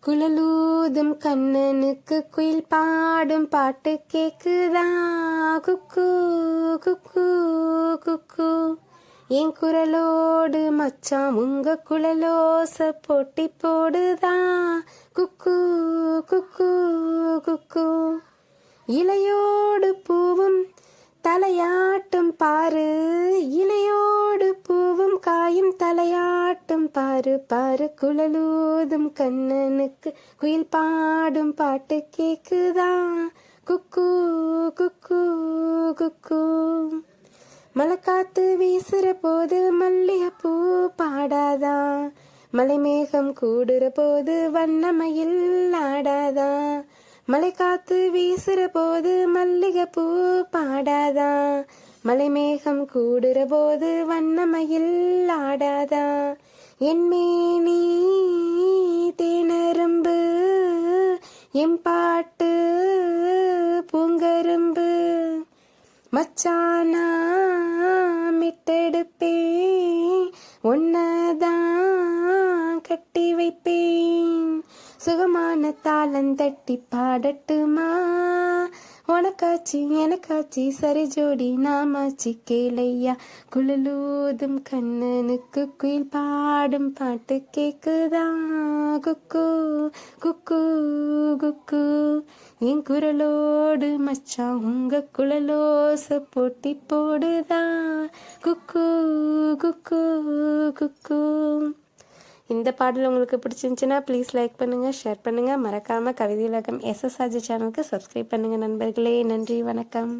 குழலூதும் கண்ணனுக்கு குயில் பாடும் பாட்டு கேக்குதா? குக்கு குக்கு குக்கு. என் குரலோடு மச்சான் உங்க குழலோச போட்டி போடுதா? குக்கு குக்கு குக்கு. இலையோடு பூவும் தலையாட்டும் பாரு, இலையோடு பூவும் காயும் தலையாட்டும் பாரு பாரு. குழலூதும் கண்ணனுக்கு குயில் பாடும் பாட்டு கேக்குதா? குக்கு குக்கு குக்கு. மழைக்காத்து வீசுற போது மல்லிகைப்பூ பாடாதா? மலைமேகம் கூடுற போது வண்ணமயில் ஆடாதா? மழைக்காத்து வீசுற போது மல்லிகைப்பூ பாடாதா? மலைமேகம் கூடுற போது வண்ணமயில் ஆடாதா? என்மேனி தேனரும்பு, என் பாட்டு பூங்கரும்பு. மச்சானா மிட்டெடுப்பேன், ஒன்னதான் கட்டி வைப்பேன். சுகமான தாளந்தட்டி பாடட்டுமா? உனக்காச்சி எனக்காச்சி சரி ஜோடி நாமாச்சி கேளையா. குழலூதும் கண்ணனுக்கு குயில் பாடும் பாட்டு கேக்குதா? குக்கு குக்கு குக்கு. என் குரலோடு மச்சான் உங்க குழலோச போட்டி போடுதா? குக்கு குக்கு குக்கு. இந்த பாடல் உங்களுக்கு பிடிச்சிருந்துச்சுன்னா ப்ளீஸ் லைக் பண்ணுங்கள், ஷேர் பண்ணுங்கள். மறக்காமல் கவிதை உலகம் எஸ்எஸ்ஆர்ஜி சேனலுக்கு சப்ஸ்கிரைப் பண்ணுங்கள் நண்பர்களே. நன்றி, வணக்கம்.